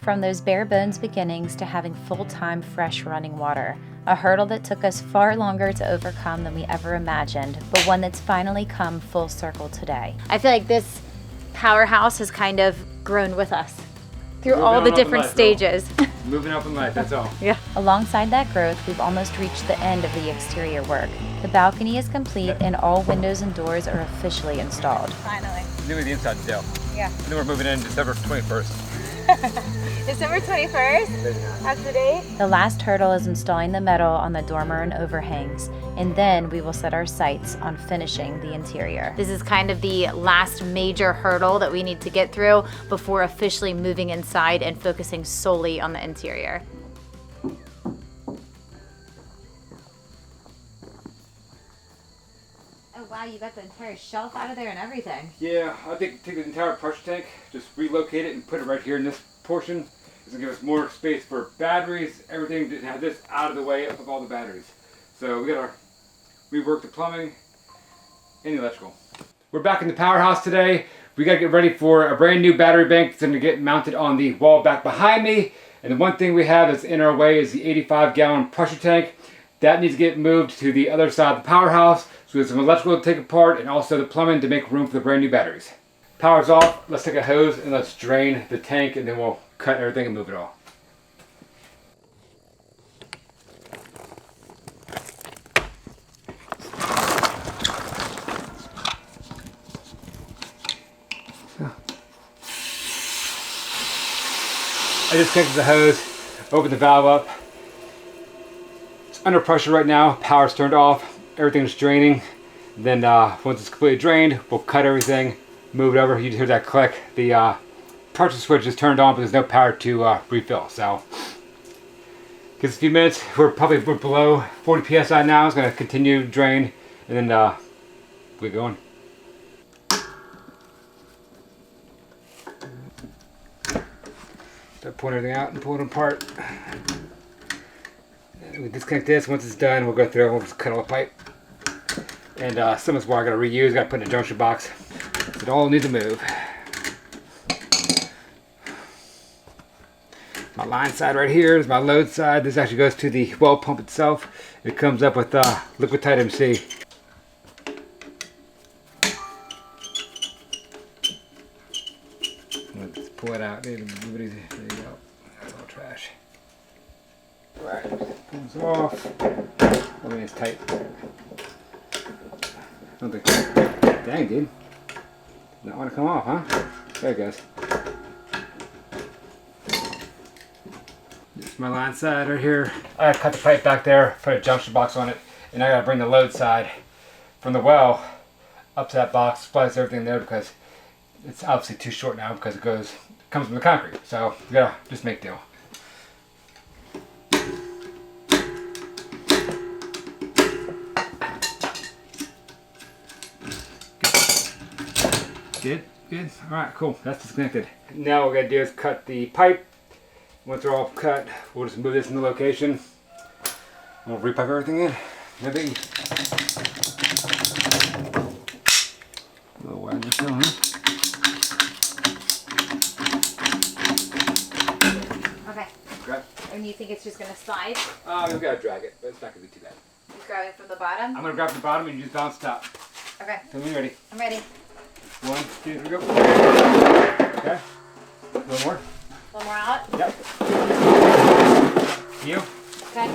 From those bare bones beginnings to having full-time fresh running water, a hurdle that took us far longer to overcome than we ever imagined, but one that's finally come full circle today. I feel like this Powerhouse has kind of grown with us through all the different stages. Moving up in life, that's all. Yeah. Alongside that growth, we've almost reached the end of the exterior work. The balcony is complete and all windows and doors are officially installed. Finally. New with the inside still. Yeah. And then we're moving in December 21st. December 21st? That's the date? The last hurdle is installing the metal on the dormer and overhangs, and then we will set our sights on finishing the interior. This is kind of the last major hurdle that we need to get through before officially moving inside and focusing solely on the interior. Oh wow, you got the entire shelf out of there and everything. Yeah, I think take the entire pressure tank, just relocate it and put it right here in this portion. It's gonna give us more space for batteries, everything, to have this out of the way of all the batteries. So we gotta rework the plumbing and the electrical. We're back in the Powerhouse today. We gotta get ready for a brand new battery bank that's gonna get mounted on the wall back behind me. And the one thing we have that's in our way is the 85-gallon pressure tank. That needs to get moved to the other side of the Powerhouse. So there's some electrical to take apart and also the plumbing to make room for the brand new batteries. Power's off. Let's take a hose and let's drain the tank, and then we'll cut everything and move it all. I just connected the hose, opened the valve up. It's under pressure right now. Power's turned off. Everything's draining. Then once it's completely drained, we'll cut everything, move it over. You just hear that click. The pressure switch is turned on, but there's no power to refill. So gives us a few minutes. We're below 40 psi now. It's going to continue to drain, and then we're going. Start pulling everything out and pulling it apart. And we disconnect this. Once it's done, we'll go through and we'll just cut all the pipe. And some of this wire I gotta reuse, gotta put in a junction box. So it all needs to move. My line side right here is my load side. This actually goes to the well pump itself. It comes up with liquid tight MC. Let's pull it out. There you go. That's all trash. Alright, pull this off. I mean, it's tight. I don't think. Dang, dude. Not want to come off, huh? There it goes. This is my line side right here. I gotta cut the pipe back there, put a junction box on it, and I gotta bring the load side from the well up to that box, splice everything there because it's obviously too short now because it comes from the concrete. So we gotta just make do. Good, good. All right, cool. That's disconnected. Now what we're gonna do is cut the pipe. Once they're all cut, we'll just move this into location. We'll repipe everything in. No biggie. A little wire still, huh? Okay. Grab. And you think it's just gonna slide? We've got to drag it, but it's not gonna be too bad. You grab it from the bottom? I'm gonna grab the bottom and you just bounce top. Okay. Tell me when you're ready. I'm ready. 1, 2, 3, go. Okay. A little more. One more out? Yep. You. Okay.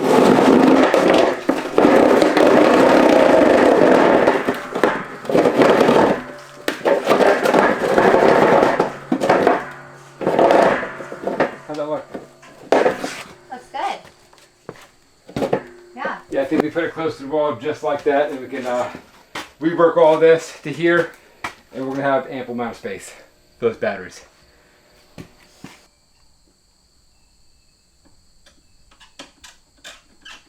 How's that look? Looks good. Yeah. Yeah, I think we put it close to the wall just like that, and we can rework all this to here, and we're gonna have ample amount of space for those batteries.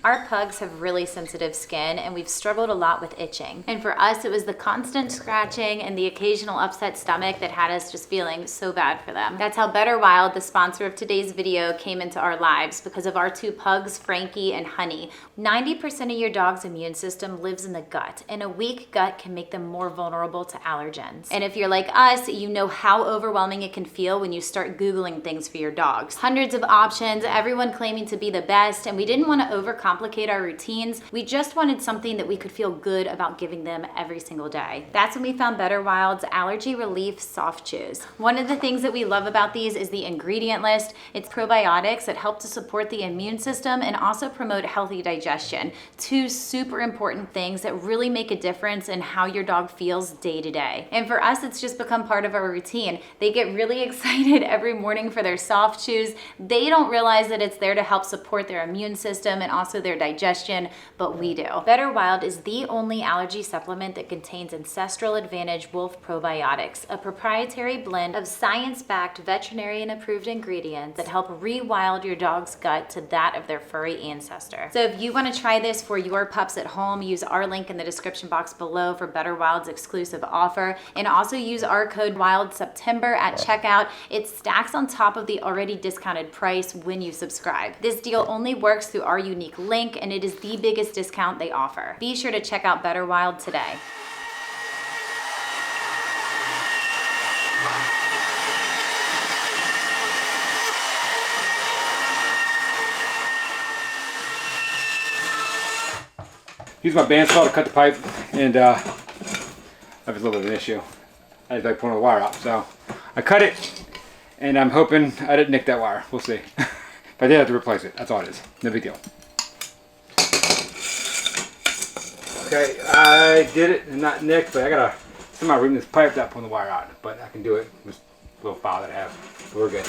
Our pugs have really sensitive skin and we've struggled a lot with itching. And for us, it was the constant scratching and the occasional upset stomach that had us just feeling so bad for them. That's how Better Wild, the sponsor of today's video, came into our lives because of our two pugs, Frankie and Honey. 90% of your dog's immune system lives in the gut, and a weak gut can make them more vulnerable to allergens. And if you're like us, you know how overwhelming it can feel when you start Googling things for your dogs. Hundreds of options, everyone claiming to be the best, and we didn't want to overcomplicate our routines. We just wanted something that we could feel good about giving them every single day. That's when we found Better Wild's Allergy Relief Soft Chews. One of the things that we love about these is the ingredient list. It's probiotics that help to support the immune system and also promote healthy digestion. Two super important things that really make a difference in how your dog feels day to day. And for us, it's just become part of our routine. They get really excited every morning for their soft chews. They don't realize that it's there to help support their immune system and also their digestion, but we do. Better Wild is the only allergy supplement that contains Ancestral Advantage Wolf Probiotics, a proprietary blend of science-backed, veterinarian-approved ingredients that help rewild your dog's gut to that of their furry ancestor. So if you want to try this for your pups at home, use our link in the description box below for Better Wild's exclusive offer, and also use our code WILDSEPTEMBER at checkout. It stacks on top of the already discounted price when you subscribe. This deal only works through our unique link, and it is the biggest discount they offer. Be sure to check out Better Wild today. Use my bandsaw to cut the pipe, and that was a little bit of an issue. I had like pulling the wire out, so I cut it, and I'm hoping I didn't nick that wire. We'll see. If I did, I have to replace it. That's all it is. No big deal. Okay, I did it and not nicked, but I gotta somehow ream this pipe without pulling the wire out. But I can do it with a little file that I have. So we're good.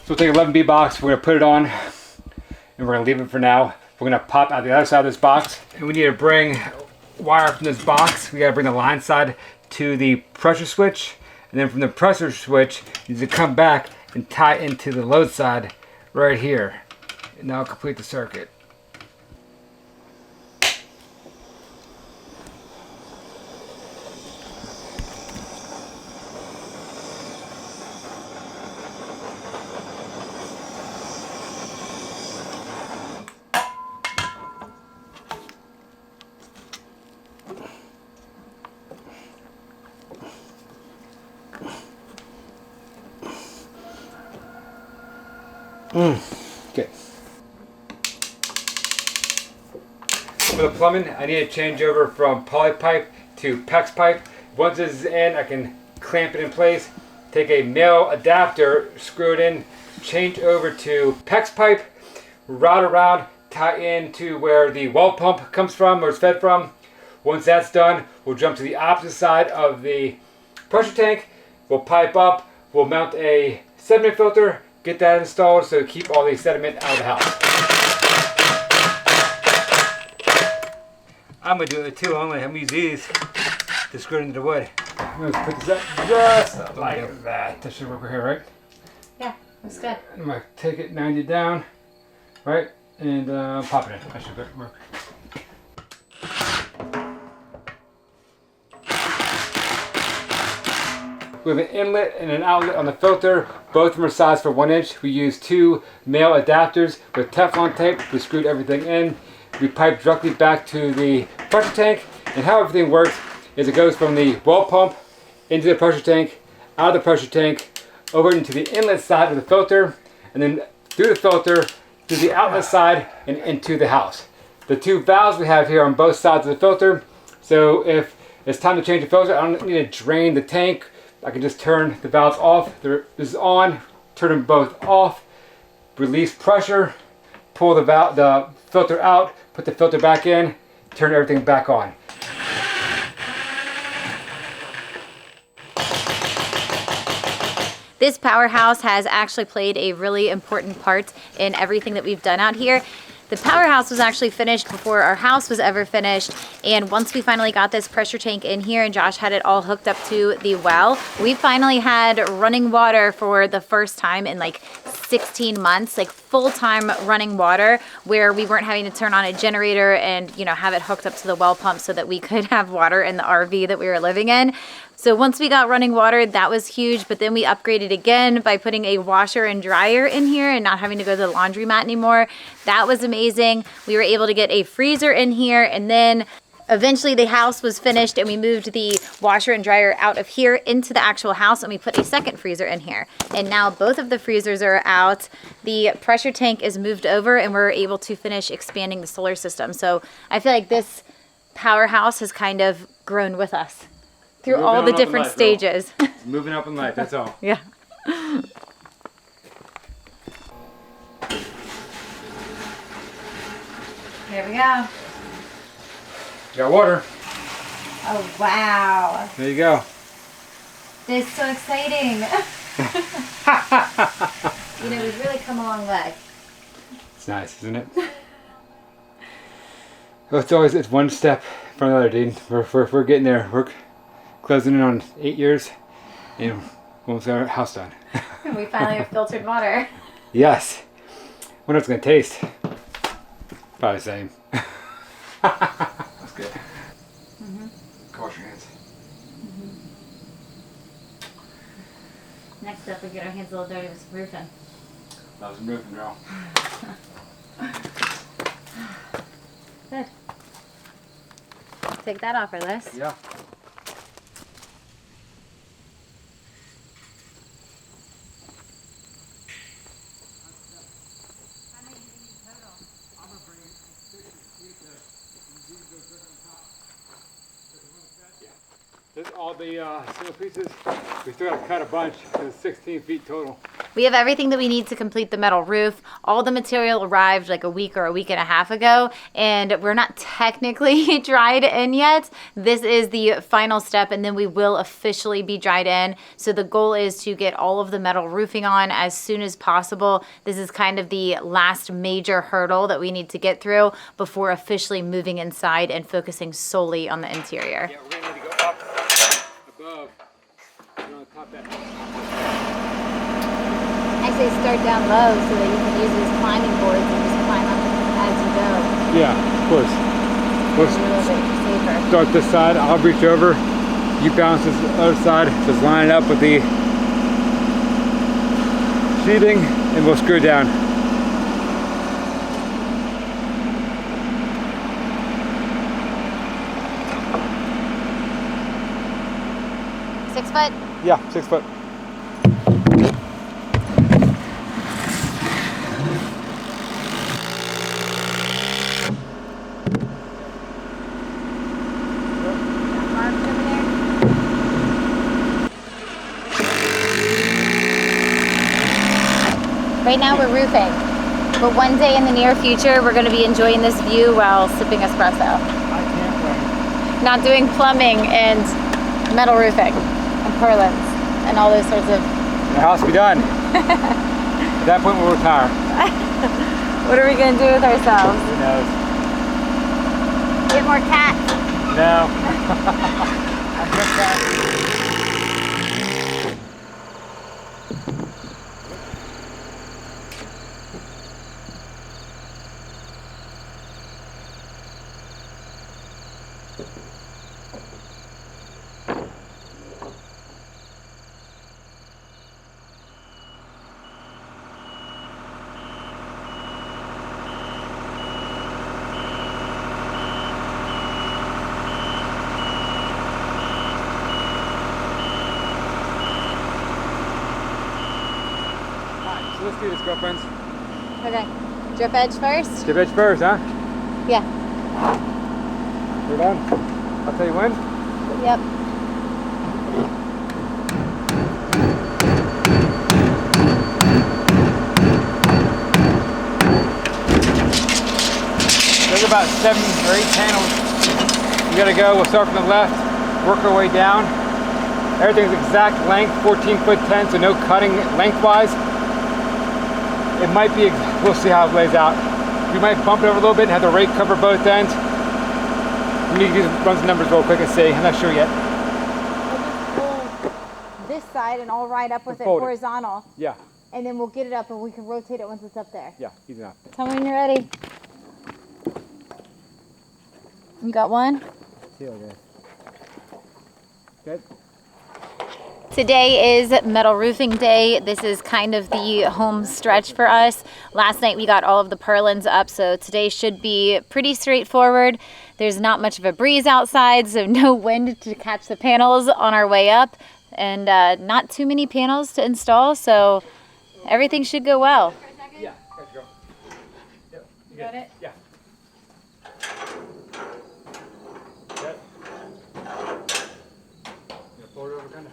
So we'll take 11B box, we're gonna put it on, and we're gonna leave it for now. We're gonna pop out the other side of this box, and we need to bring wire from this box. We gotta bring the line side to the pressure switch, and then from the pressure switch, you need to come back and tie into the load side right here, and that'll complete the circuit. Okay. For the plumbing, I need to change over from poly pipe to PEX pipe. Once this is in, I can clamp it in place, take a male adapter, screw it in, change over to PEX pipe, route around, tie into where the well pump comes from or is fed from. Once that's done, we'll jump to the opposite side of the pressure tank. We'll pipe up, we'll mount a sediment filter, get that installed so keep all the sediment out of the house. I'm going to do it too, I'm going to use these to screw it into the wood. I'm going to put this up just like that. That should work over here, right? Yeah, that's good. I'm going to take it 90 down, right, and pop it in. That should work. We have an inlet and an outlet on the filter. Both of them are sized for 1 inch. We use 2 male adapters with Teflon tape. We screwed everything in. We pipe directly back to the pressure tank. And how everything works is it goes from the well pump into the pressure tank, out of the pressure tank, over into the inlet side of the filter, and then through the filter to the outlet side and into the house. The 2 valves we have here on both sides of the filter. So if it's time to change the filter, I don't need to drain the tank. I can just turn the valves off. This is on, turn them both off, release pressure, pull the filter out, put the filter back in, turn everything back on. This Powerhouse has actually played a really important part in everything that we've done out here. The Powerhouse was actually finished before our house was ever finished. And once we finally got this pressure tank in here and Josh had it all hooked up to the well, we finally had running water for the first time in like 16 months, like full-time running water, where we weren't having to turn on a generator and, you know, have it hooked up to the well pump so that we could have water in the RV that we were living in. So once we got running water, that was huge, but then we upgraded again by putting a washer and dryer in here and not having to go to the laundromat anymore. That was amazing. We were able to get a freezer in here, and then eventually the house was finished and we moved the washer and dryer out of here into the actual house, and we put a second freezer in here. And now both of the freezers are out. The pressure tank is moved over and we're able to finish expanding the solar system. So I feel like this Powerhouse has kind of grown with us through all the different stages. Moving up in life, that's all. Yeah. There we go. Got water. Oh, wow. There you go. This is so exciting. You know, we've really come a long way. It's nice, isn't it? Well, it's one step from the other, Dean. We're getting there. We're closing in on 8 years, and almost got our house done. We finally have filtered water. Yes. Wonder what it's gonna taste. Probably the same. That's good. Go wash your hands. Next up, we get our hands a little dirty with some roofing. That was a roofing, girl. Good. Take that off our list. Yeah. There's all the single pieces. We still got to cut a bunch. It's 16 feet total. We have everything that we need to complete the metal roof. All the material arrived like a week or a week and a half ago, and we're not technically dried in yet. This is the final step, and then we will officially be dried in. So the goal is to get all of the metal roofing on as soon as possible. This is kind of the last major hurdle that we need to get through before officially moving inside and focusing solely on the interior. Yeah, we're going to need to go up above. We're going to top that. I say start down low so that you can use it as climbing boards and just climb up as you go. Yeah, of course. We'll a little bit safer. Start this side. I'll reach over. You bounce this other side. Just line it up with the sheathing, and we'll screw down. Six foot? Yeah, 6 foot. Right now we're roofing, but one day in the near future we're going to be enjoying this view while sipping espresso. I can't wait. Not doing plumbing and metal roofing and purlins and all those sorts of... The house will be done. At that point we'll retire. What are we going to do with ourselves? Who knows? Get more cats? No. I'm just that. So let's do this, girlfriends. Okay. Drip edge first? Drip edge first, huh? Yeah. We're done. I'll tell you when. Yep. There's about 7 or 8 panels. We gotta go. We'll start from the left, work our way down. Everything's exact length, 14 foot 10, so no cutting lengthwise. It might be, we'll see how it plays out. We might bump it over a little bit and have the rake cover both ends. We need to run some numbers real quick and see. I'm not sure yet. We'll just hold this side and I'll ride up with it horizontal. Yeah. And then we'll get it up and we can rotate it once it's up there. Yeah, easy enough. Tell me when you're ready. You got one? Good. Today is metal roofing day. This is kind of the home stretch for us. Last night we got all of the purlins up, so today should be pretty straightforward. There's not much of a breeze outside, so no wind to catch the panels on our way up, and not too many panels to install, so everything should go well. Yeah, let's go. Yep. You got it? Yeah. Fold it over kind of.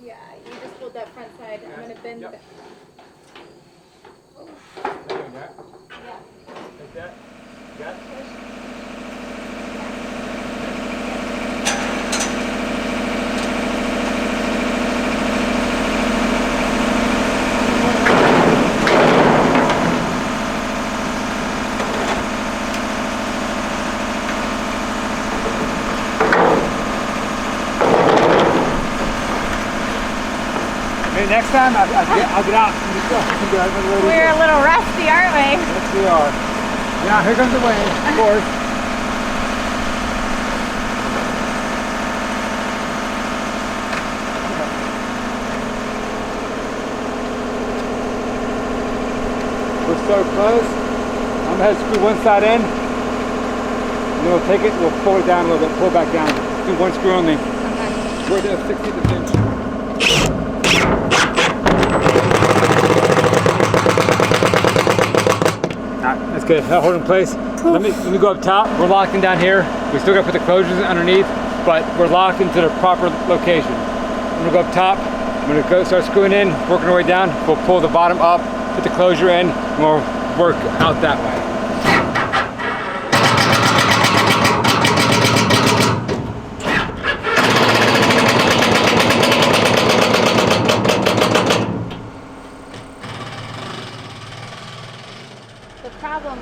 Yeah, you just hold that front side. I'm going to bend yep. it. Doing that. Yeah. Like that. Got it? Next time, I'll get out and just go. We're a little rusty, aren't we? Yes, we are. Yeah, here comes the wind, of course. We're so close. I'm going to screw one side in. And then we'll take it, we'll pull it down a little bit, pull it back down. Do one screw only. Okay. We're at 60%. That's good. That'll hold in place. Let me go up top. We're locked in down here. We still got to put the closures underneath, but we're locked into the proper location. I'm gonna go up top. I'm gonna go start screwing in, working our way down. We'll pull the bottom up, put the closure in, and we'll work out that way. The problem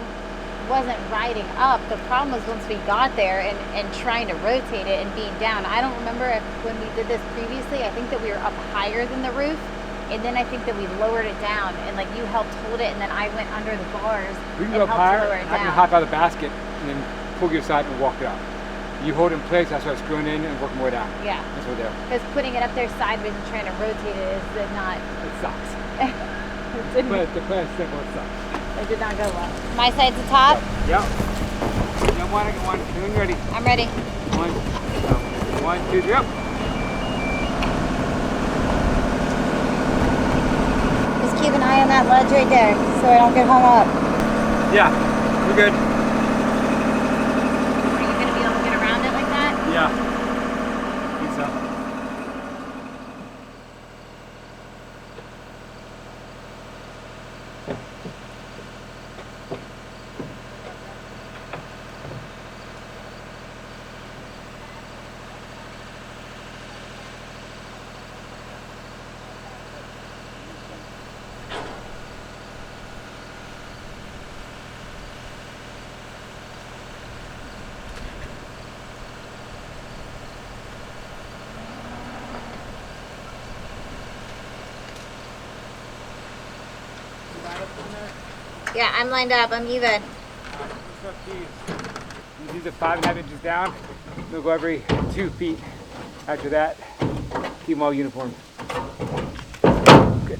wasn't riding up. The problem was once we got there and trying to rotate it and being down. I don't remember if when we did this previously, I think that we were up higher than the roof, and then I think that we lowered it down, and like you helped hold it, and then I went under the bars We can and go up helped higher. lower it I can down. hop out of the basket and then pull your side and walk it out. You hold it in place, I start screwing in and working my way down. Yeah. That's what we do. Because putting it up there sideways and trying to rotate it is not. It sucks. It The plan is simple, it sucks. did not go well. My side's the top. Yep. Jump one, I get one. When you're ready. I'm ready. 1, 2, 3, up. Just keep an eye on that ledge right there so I don't get hung up. Yeah, we're good. Are you going to be able to get around it like that? Yeah. I think so. Yeah, I'm lined up. I'm even. These are 5.5 inches down. They'll go every 2 feet. After that, keep them all uniform. Good.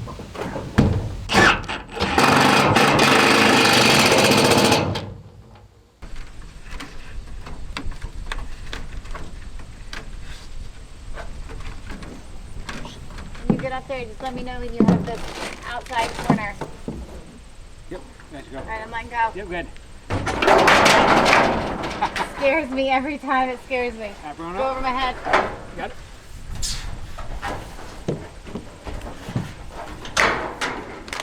When you get up there, just let me know when you have the outside corner. Yep, there you go. All right, I'm letting go. Yep, good. Scares me every time. It scares me. Everyone Go up. over my head. Got it.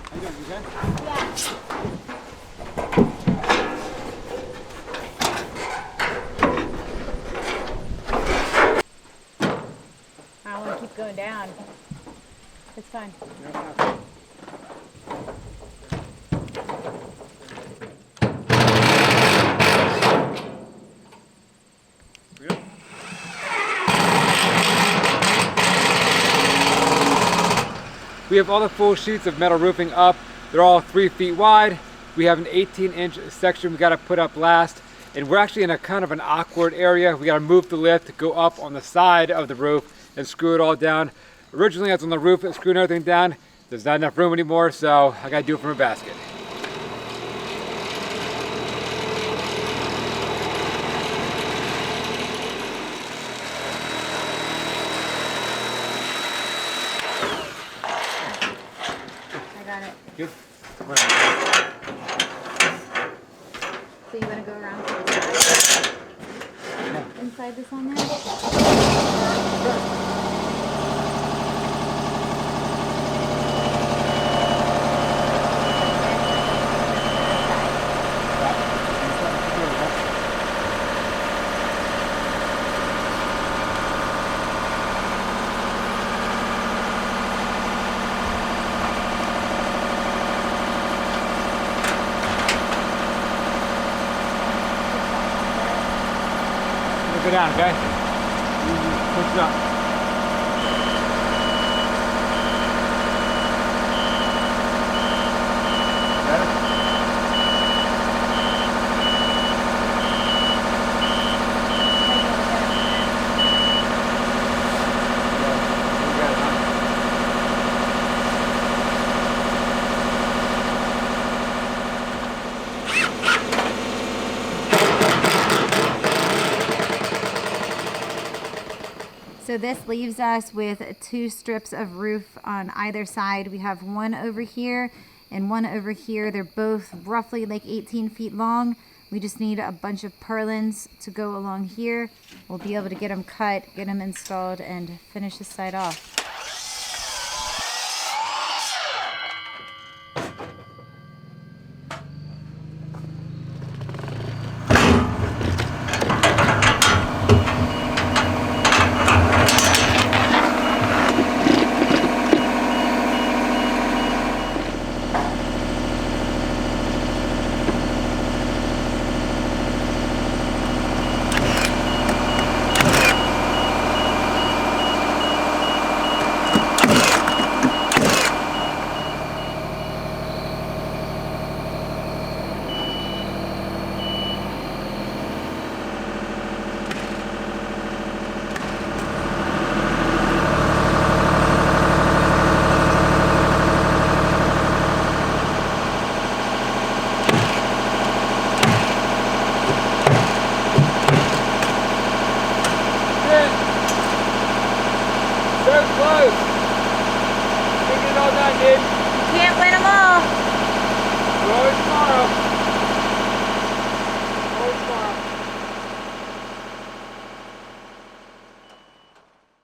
How you doing? You good? Yeah. I don't want to keep going down. It's fine. Yeah, We have all the full sheets of metal roofing up. They're all 3 feet wide. We have an 18-inch section we gotta put up last. And we're actually in a kind of an awkward area. We gotta move the lift, go up on the side of the roof and screw it all down. Originally I was on the roof and screwing everything down. There's not enough room anymore, so I gotta do it from a basket. I got it. Good. So you want to go around to the side? Yeah. Inside this on there? Go down, okay? Push it up. So this leaves us with 2 strips of roof on either side. We have one over here and one over here. They're both roughly like 18 feet long. We just need a bunch of purlins to go along here. We'll be able to get them cut, get them installed, and finish this side off. Can't win them all.